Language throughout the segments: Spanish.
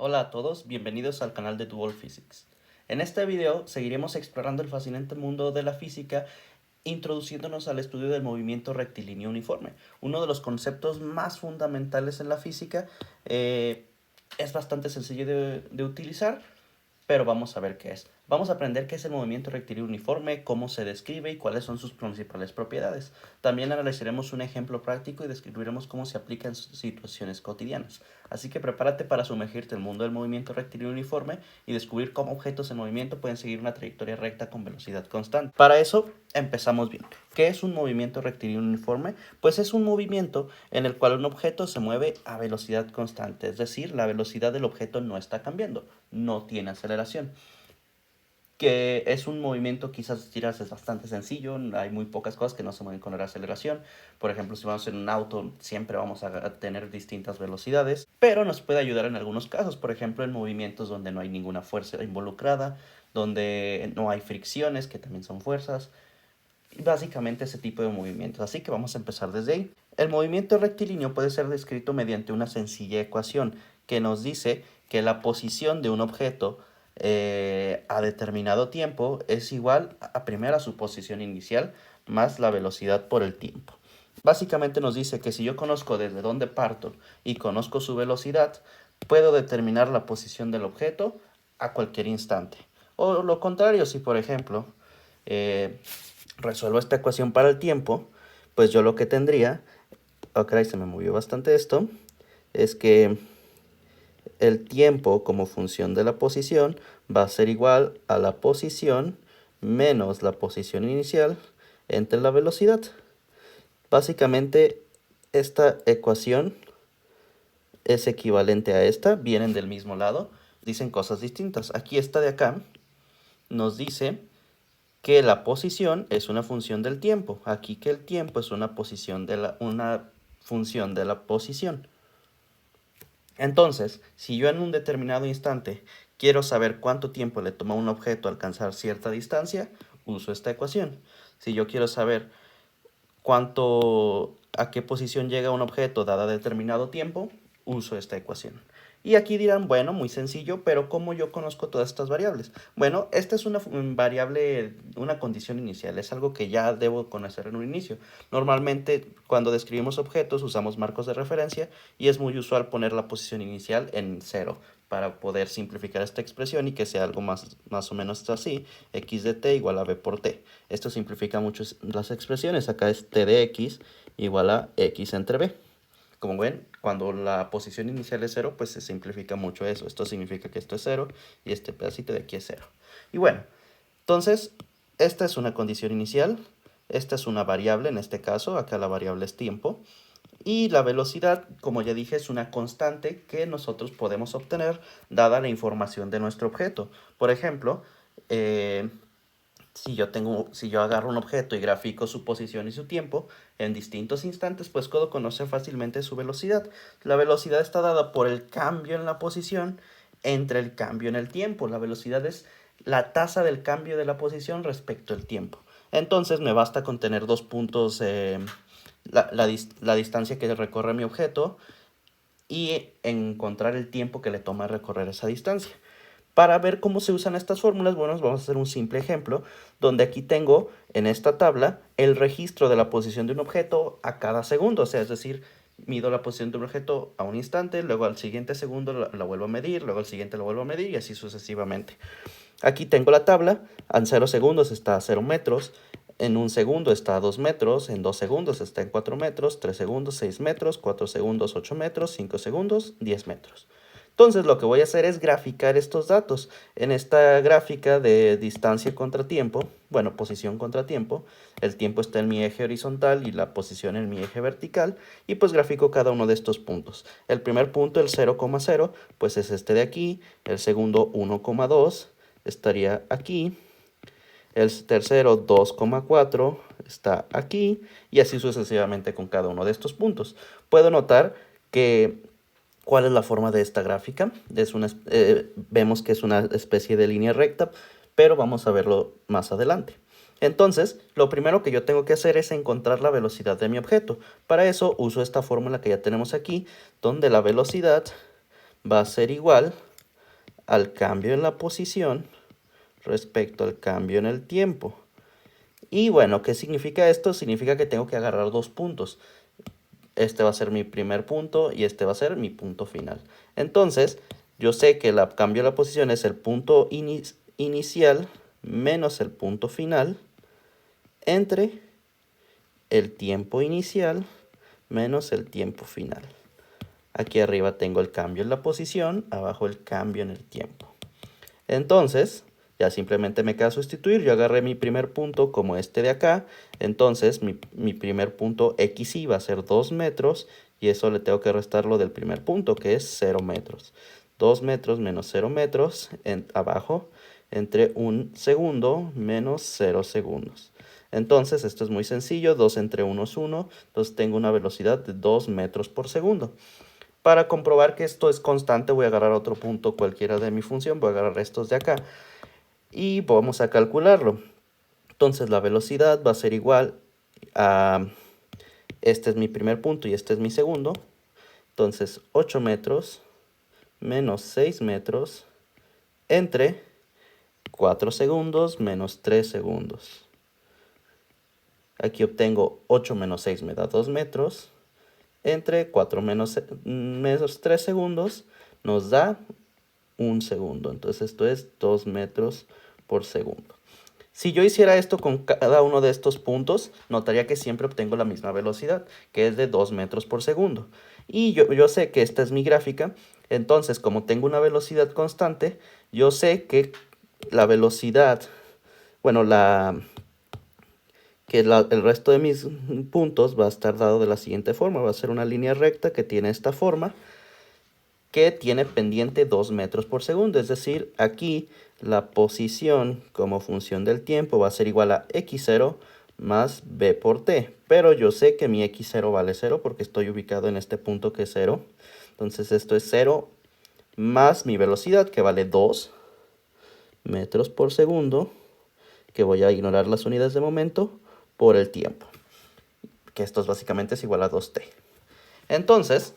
Hola a todos, bienvenidos al canal de Dual Physics. En este video seguiremos explorando el fascinante mundo de la física, introduciéndonos al estudio del movimiento rectilíneo uniforme. Uno de los conceptos más fundamentales en la física. Es bastante sencillo de utilizar, pero vamos a ver qué es. Vamos a aprender qué es el movimiento rectilíneo uniforme, cómo se describe y cuáles son sus principales propiedades. También analizaremos un ejemplo práctico y describiremos cómo se aplica en situaciones cotidianas. Así que prepárate para sumergirte en el mundo del movimiento rectilíneo uniforme y descubrir cómo objetos en movimiento pueden seguir una trayectoria recta con velocidad constante. Para eso, empezamos bien. ¿Qué es un movimiento rectilíneo uniforme? Pues es un movimiento en el cual un objeto se mueve a velocidad constante, es decir, la velocidad del objeto no está cambiando, no tiene aceleración. Que es un movimiento, quizás dirás, es bastante sencillo, hay muy pocas cosas que no se mueven con la aceleración. Por ejemplo, si vamos en un auto, siempre vamos a tener distintas velocidades, pero nos puede ayudar en algunos casos, por ejemplo, en movimientos donde no hay ninguna fuerza involucrada, donde no hay fricciones, que también son fuerzas, y básicamente ese tipo de movimientos. Así que vamos a empezar desde ahí. El movimiento rectilíneo puede ser descrito mediante una sencilla ecuación que nos dice que la posición de un objeto a determinado tiempo es igual a primera su posición inicial más la velocidad por el tiempo. Básicamente nos dice que si yo conozco desde dónde parto y conozco su velocidad, puedo determinar la posición del objeto a cualquier instante. O lo contrario, si por ejemplo resuelvo esta ecuación para el tiempo, pues yo lo que tendría, ok, se me movió bastante esto, es que el tiempo como función de la posición va a ser igual a la posición menos la posición inicial entre la velocidad. Básicamente, esta ecuación es equivalente a esta, vienen del mismo lado, dicen cosas distintas. Aquí esta de acá nos dice que la posición es una función del tiempo. Aquí que el tiempo es una función de la posición. Entonces, si yo en un determinado instante quiero saber cuánto tiempo le toma a un objeto alcanzar cierta distancia, uso esta ecuación. Si yo quiero saber a qué posición llega un objeto dada determinado tiempo, uso esta ecuación. Y aquí dirán, bueno, muy sencillo, pero ¿cómo yo conozco todas estas variables? Bueno, esta es una variable, una condición inicial, es algo que ya debo conocer en un inicio. Normalmente, cuando describimos objetos, usamos marcos de referencia y es muy usual poner la posición inicial en 0 para poder simplificar esta expresión y que sea algo más o menos así, x de t igual a b por t. Esto simplifica mucho las expresiones, acá es t de x igual a x entre b. Como ven, cuando la posición inicial es 0, pues se simplifica mucho eso. Esto significa que esto es 0 y este pedacito de aquí es 0. Y bueno, entonces, esta es una condición inicial, esta es una variable en este caso, acá la variable es tiempo. Y la velocidad, como ya dije, es una constante que nosotros podemos obtener dada la información de nuestro objeto. Por ejemplo, si yo agarro un objeto y grafico su posición y su tiempo en distintos instantes, pues puedo conocer fácilmente su velocidad. La velocidad está dada por el cambio en la posición entre el cambio en el tiempo. La velocidad es la tasa del cambio de la posición respecto al tiempo. Entonces me basta con tener dos puntos, la distancia que recorre mi objeto y encontrar el tiempo que le toma recorrer esa distancia. Para ver cómo se usan estas fórmulas, bueno, vamos a hacer un simple ejemplo, donde aquí tengo en esta tabla el registro de la posición de un objeto a cada segundo, o sea, es decir, mido la posición de un objeto a un instante, luego al siguiente segundo la vuelvo a medir, luego al siguiente la vuelvo a medir y así sucesivamente. Aquí tengo la tabla, en 0 segundos está a 0 metros, en 1 segundo está a 2 metros, en 2 segundos está en 4 metros, 3 segundos 6 metros, 4 segundos 8 metros, 5 segundos 10 metros. Entonces lo que voy a hacer es graficar estos datos. En esta gráfica de distancia contra tiempo, bueno, posición contra tiempo, el tiempo está en mi eje horizontal y la posición en mi eje vertical, y pues grafico cada uno de estos puntos. El primer punto, el 0,0, pues es este de aquí, el segundo 1,2 estaría aquí, el tercero 2,4 está aquí, y así sucesivamente con cada uno de estos puntos. Puedo notar que ¿cuál es la forma de esta gráfica? Vemos que es una especie de línea recta, pero vamos a verlo más adelante. Entonces, lo primero que yo tengo que hacer es encontrar la velocidad de mi objeto. Para eso uso esta fórmula que ya tenemos aquí, donde la velocidad va a ser igual al cambio en la posición respecto al cambio en el tiempo. Y bueno, ¿qué significa esto? Significa que tengo que agarrar dos puntos. Este va a ser mi primer punto y este va a ser mi punto final. Entonces, yo sé que el cambio de la posición es el punto inicial menos el punto final entre el tiempo inicial menos el tiempo final. Aquí arriba tengo el cambio en la posición, abajo el cambio en el tiempo. Entonces, ya simplemente me queda sustituir. Yo agarré mi primer punto como este de acá. Entonces, mi primer punto XY va a ser 2 metros. Y eso le tengo que restar lo del primer punto, que es 0 metros. 2 metros menos 0 metros abajo entre 1 segundo menos 0 segundos. Entonces, esto es muy sencillo. 2 entre 1 es 1. Entonces, tengo una velocidad de 2 metros por segundo. Para comprobar que esto es constante, voy a agarrar otro punto cualquiera de mi función. Voy a agarrar estos de acá. Y vamos a calcularlo. Entonces, la velocidad va a ser igual a... Este es mi primer punto y este es mi segundo. Entonces, 8 metros menos 6 metros entre 4 segundos menos 3 segundos. Aquí obtengo 8 menos 6 me da 2 metros. Entre 4 menos 3 segundos nos da 1 segundo. Entonces esto es 2 metros por segundo. Si yo hiciera esto con cada uno de estos puntos, notaría que siempre obtengo la misma velocidad, que es de 2 metros por segundo. Y yo sé que esta es mi gráfica, entonces como tengo una velocidad constante, yo sé que la velocidad, bueno, el resto de mis puntos va a estar dado de la siguiente forma. Va a ser una línea recta que tiene esta forma, que tiene pendiente 2 metros por segundo. Es decir, aquí la posición como función del tiempo va a ser igual a x0 más b por t. Pero yo sé que mi x0 vale 0 porque estoy ubicado en este punto que es 0. Entonces esto es 0 más mi velocidad, que vale 2 metros por segundo, que voy a ignorar las unidades de momento, por el tiempo, que esto básicamente es igual a 2t. Entonces,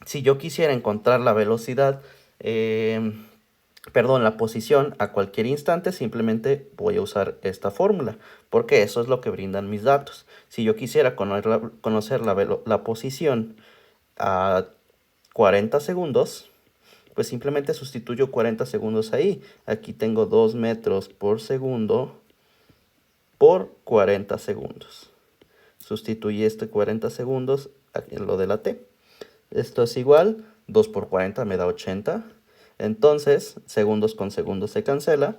si yo quisiera encontrar la velocidad, la posición a cualquier instante, simplemente voy a usar esta fórmula, porque eso es lo que brindan mis datos. Si yo quisiera conocer la posición a 40 segundos, pues simplemente sustituyo 40 segundos ahí. Aquí tengo 2 metros por segundo por 40 segundos. Sustituye este 40 segundos en lo de la t. Esto es igual, 2 por 40 me da 80. Entonces, segundos con segundos se cancela.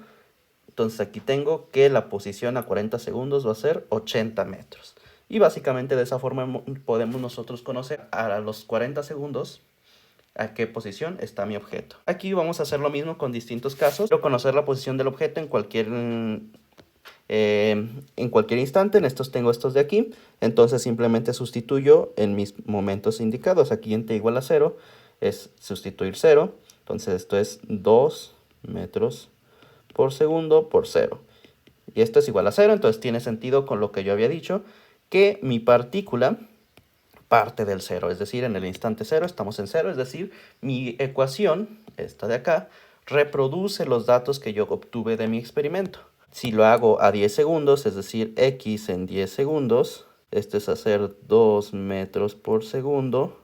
Entonces aquí tengo que la posición a 40 segundos va a ser 80 metros. Y básicamente de esa forma podemos nosotros conocer a los 40 segundos a qué posición está mi objeto. Aquí vamos a hacer lo mismo con distintos casos. Quiero conocer la posición del objeto en cualquier instante. En estos tengo estos de aquí. Entonces simplemente sustituyo en mis momentos indicados. Aquí en t igual a 0 es sustituir 0. Entonces esto es 2 metros por segundo por 0. Y esto es igual a 0. Entonces tiene sentido con lo que yo había dicho, que mi partícula parte del 0. Es decir, en el instante 0 estamos en 0. Es decir, mi ecuación, esta de acá, reproduce los datos que yo obtuve de mi experimento. Si lo hago a 10 segundos, es decir, x en 10 segundos, esto es hacer 2 metros por segundo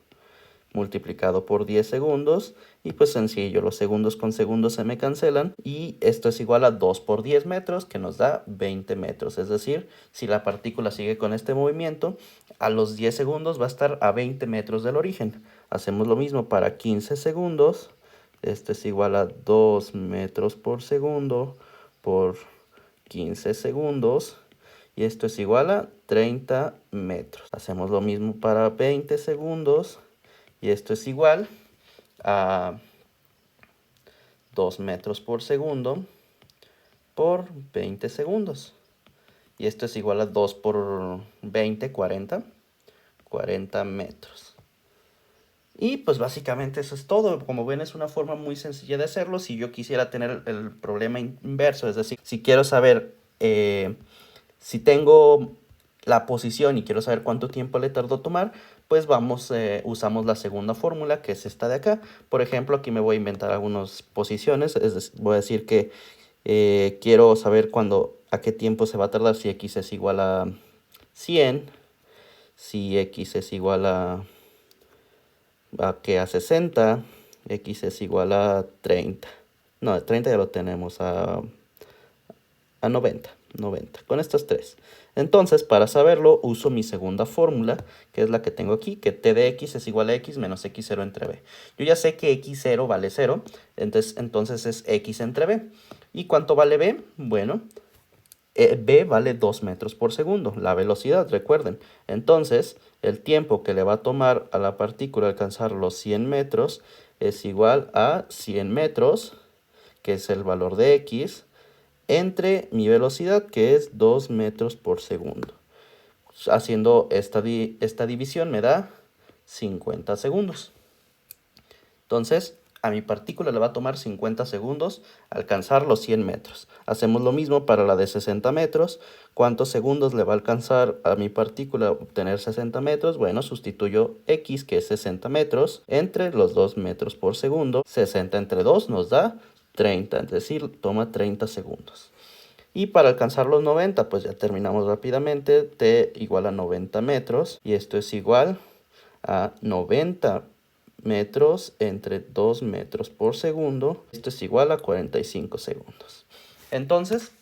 multiplicado por 10 segundos. Y pues sencillo, los segundos con segundos se me cancelan. Y esto es igual a 2 por 10 metros, que nos da 20 metros. Es decir, si la partícula sigue con este movimiento, a los 10 segundos va a estar a 20 metros del origen. Hacemos lo mismo para 15 segundos. Esto es igual a 2 metros por segundo por 15 segundos. Y esto es igual a 30 metros. Hacemos lo mismo para 20 segundos. Y esto es igual a 2 metros por segundo por 20 segundos. Y esto es igual a 2 por 20, 40. 40 metros. Y pues básicamente eso es todo. Como ven, es una forma muy sencilla de hacerlo. Si yo quisiera tener el problema inverso, es decir, si quiero saber si tengo la posición y quiero saber cuánto tiempo le tardó tomar, pues usamos la segunda fórmula, que es esta de acá. Por ejemplo, aquí me voy a inventar algunas posiciones, voy a decir que quiero saber a qué tiempo se va a tardar si x es igual a 100, si x es igual a 60, x es igual a 30. No, 30 ya lo tenemos, a 90. Con estas tres. Entonces, para saberlo, uso mi segunda fórmula, que es la que tengo aquí, que t de x es igual a x menos x0 entre b. Yo ya sé que x0 vale 0, entonces es x entre b. ¿Y cuánto vale b? Bueno, b vale 2 metros por segundo, la velocidad, recuerden. Entonces, el tiempo que le va a tomar a la partícula alcanzar los 100 metros es igual a 100 metros, que es el valor de x, entre mi velocidad, que es 2 metros por segundo. Haciendo esta división me da 50 segundos. Entonces, a mi partícula le va a tomar 50 segundos alcanzar los 100 metros. Hacemos lo mismo para la de 60 metros. ¿Cuántos segundos le va a alcanzar a mi partícula obtener 60 metros? Bueno, sustituyo x, que es 60 metros, entre los 2 metros por segundo. 60 entre 2 nos da 30, es decir, toma 30 segundos. Y para alcanzar los 90, pues ya terminamos rápidamente. T igual a 90 metros. Y esto es igual a 90 metros entre 2 metros por segundo. Esto es igual a 45 segundos. Entonces,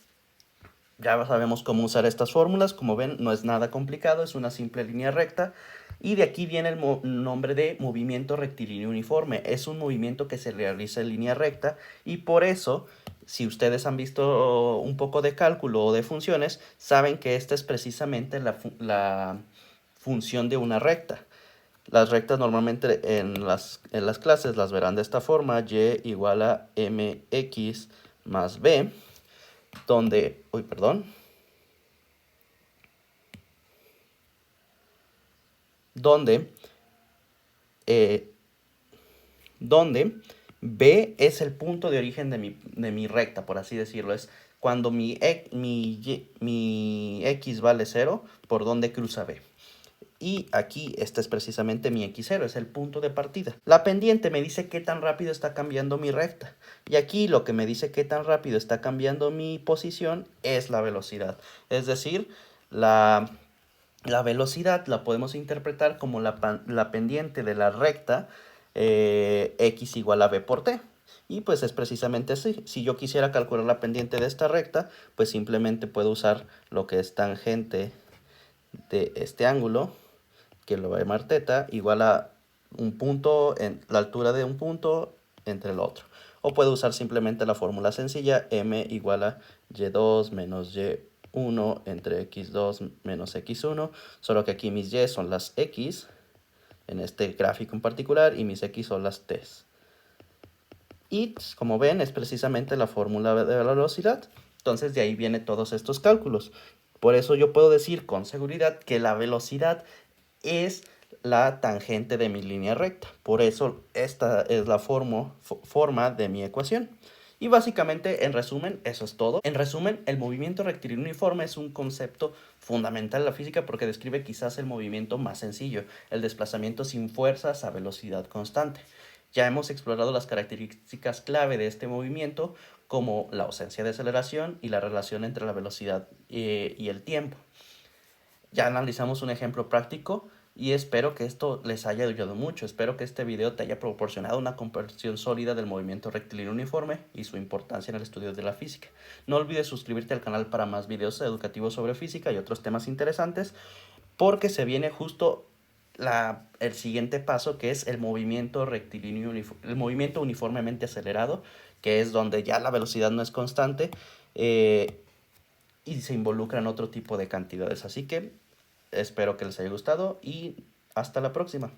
ya sabemos cómo usar estas fórmulas. Como ven, no es nada complicado, es una simple línea recta. Y de aquí viene el nombre de movimiento rectilíneo uniforme. Es un movimiento que se realiza en línea recta y por eso, si ustedes han visto un poco de cálculo o de funciones, saben que esta es precisamente la función de una recta. Las rectas normalmente en las clases las verán de esta forma: y igual a mx más b, donde, eh, donde b es el punto de origen de mi recta, por así decirlo. Es cuando mi x vale 0, por donde cruza b. Y aquí este es precisamente mi x0, es el punto de partida. La pendiente me dice qué tan rápido está cambiando mi recta. Y aquí lo que me dice qué tan rápido está cambiando mi posición es la velocidad. Es decir, la velocidad la podemos interpretar como la pendiente de la recta x igual a b por t. Y pues es precisamente así. Si yo quisiera calcular la pendiente de esta recta, pues simplemente puedo usar lo que es tangente de este ángulo, que lo va a llamar θ, igual a un punto, en la altura de un punto entre el otro. O puedo usar simplemente la fórmula sencilla, m igual a y2 menos y1 entre x2 menos x1, solo que aquí mis y son las x, en este gráfico en particular, y mis x son las t. Y como ven, es precisamente la fórmula de la velocidad. Entonces de ahí vienen todos estos cálculos. Por eso yo puedo decir con seguridad que la velocidad es la tangente de mi línea recta. Por eso esta es la forma de mi ecuación. Y básicamente, en resumen, eso es todo. En resumen, el movimiento rectilíneo uniforme es un concepto fundamental en la física porque describe quizás el movimiento más sencillo, el desplazamiento sin fuerzas a velocidad constante. Ya hemos explorado las características clave de este movimiento, como la ausencia de aceleración y la relación entre la velocidad y el tiempo. Ya analizamos un ejemplo práctico y espero que esto les haya ayudado mucho. Espero que este video te haya proporcionado una comprensión sólida del movimiento rectilíneo uniforme y su importancia en el estudio de la física. No olvides suscribirte al canal para más videos educativos sobre física y otros temas interesantes, porque se viene justo el siguiente paso, que es el movimiento rectilíneo, el movimiento uniformemente acelerado, que es donde ya la velocidad no es constante y se involucran otro tipo de cantidades. Así que espero que les haya gustado y hasta la próxima.